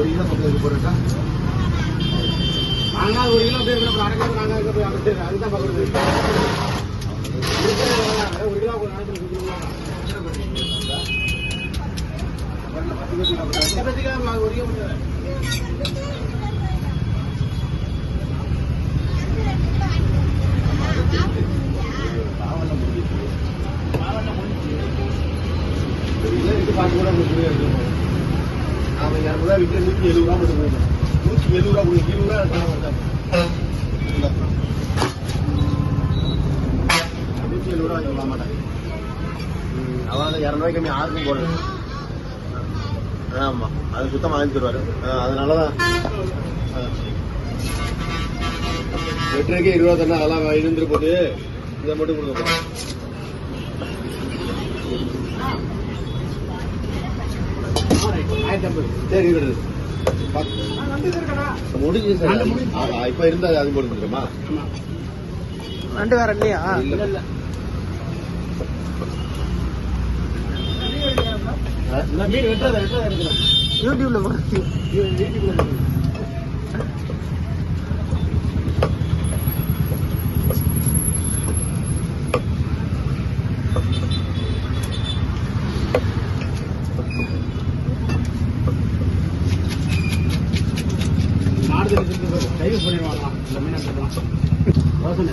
ஒரு கிலோ பக்கம் இது போடுறா நாங்கள் ஒரு கிலோ அப்படியே இருக்கணும் அரை கிலோ நாங்கள் அதுதான் பார்க்குறது ஒரு கிலோ ஒரு கிலோ பாட்டு கூட நாம 200 விட்டு 170 ரூபா மட்டும் போயிடும் 170 ரூபா கொடுங்க 20 ரூபா 170 ரூபா வாங்க மாட்டாங்க அதாவது 200 ரூபாய்க்கு கம்மி யாருக்கும் போடணும் ஆமா அது சுத்தமாக வாங்கி தருவாரு அதனாலதான் வெட்டரைக்கே 20 ரூபா தானே அதெல்லாம் இருந்துட்டு போட்டு இதை மட்டும் கொடுக்க சரி முடிஞ்சு சார் இப்ப இருந்தா அது போட்டு கொடுத்துருமா நண்டு வேற இல்லையா மீன் வெட்டுறதா யூடியூப்ல டைவ் பண்ணிடுவாங்களாம் இந்த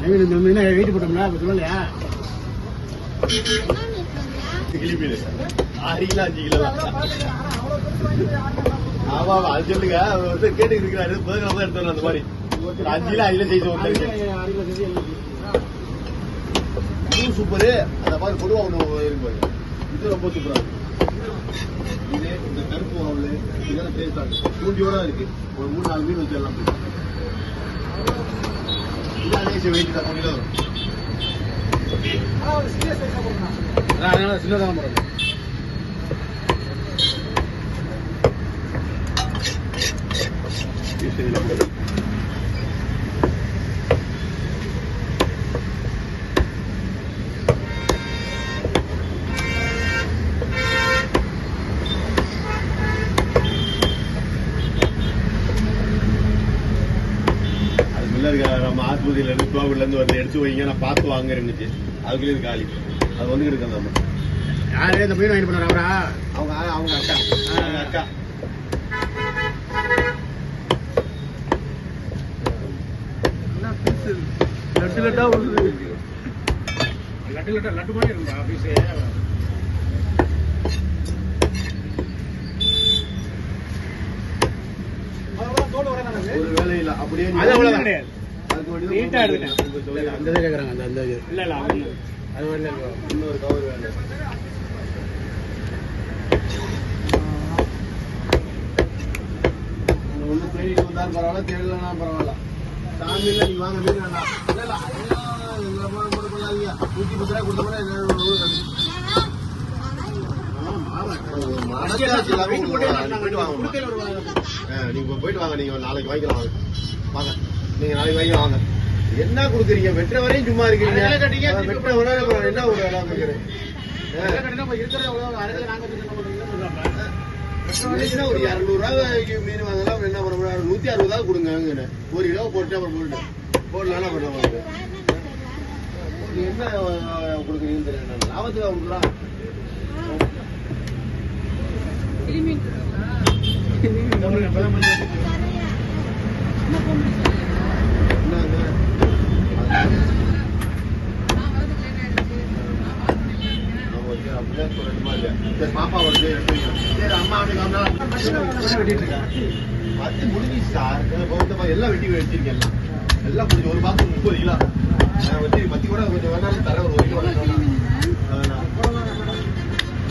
மீன் இந்த மீனை வெயிட் போட்டோம்னா அப்ப சொல்லலையா கிளி மீன் 6 கிலோ 5 கிலோ ஆமா அது சொல்லுங்க அவர் கேட்டு இருக்கிறாரு பதினாறு எடுத்து அந்த மாதிரி 5 கிலோ 5 கிலோ செய்து சூப்பரு அந்த மாதிரி பொதுவாக ஒன்று இருக்கு இது ரொம்ப சூப்பரா இருக்கு இது இந்த கருப்பு உணவுல இதெல்லாம் டேஸ்டா இருக்கு பூண்டியோட இருக்கு ஒரு 3-4 மீன் வச்சிடலாம் இதான் வெயிட் தான் கிலோ வரும் சின்னதாக போடுறேன் நம்ம ஆஸ்பத்திரியில இருந்து கோவிட்ல இருந்து வந்து எடுத்து வைங்க நான் பார்த்து வாங்க இருந்துச்சு அதுக்குள்ளே இது காலி அது வந்து இருக்கு நம்ம யாரு இந்த மீன் வாங்கிட்டு போனாரா அவங்க அவங்க அக்கா அவங்க அக்கா லட்டு லட்டா லட்டு மாதிரி இருக்கும்பா ஆபீஸே ஒரு வேலை இல்ல அப்படியே கிடையாது நீட்டா எடுத்துட்டேன் அந்த இதை கேட்கறாங்க அந்த இல்ல இல்ல அது வேலை இன்னொரு கவர் வேலை ஒண்ணு தேடிட்டு வந்தாலும் பரவாயில்ல தேடலன்னா பரவாயில்ல சாமியில நீங்க வாங்க மீன் வேண்டாம் இல்ல இல்ல போட்டு பண்ணாதீங்க 110 ரூபாய் கொடுத்த கூட நீங்க போயிட்டு வாங்க நீங்க நாளைக்கு வாங்கிக்கலாம் வாங்க நீங்க நாளைக்கு வாங்கிக்கலாம் வாங்க என்ன கொடுக்குறீங்க வெற்ற வரையும் சும்மா இருக்கிறீங்க வெற்ற வர என்ன ஒரு இடம் கேட்கிறேன் ஒரு 200 ரூபாய்க்கு மீன் வாங்கலாம் என்ன பண்ண 160 ரூபா கொடுங்க 1 கிலோ போட்டு அப்புறம் போட்டு போடலாம் பண்ண என்ன கொடுக்குறீங்கன்னு தெரியல லாபத்துக்கு கொடுக்குறா பாப்பா வந்து அம்மா முடிஞ்சிச்சு சார் எல்லாம் வெட்டி வச்சிருக்கேன் எல்லாம் முடிஞ்சு ஒரு பாக்ஸ் 30 கிலோ வச்சு மத்தி கூட கொஞ்சம் வேணாலும் தர ஒரு 1 கிலோ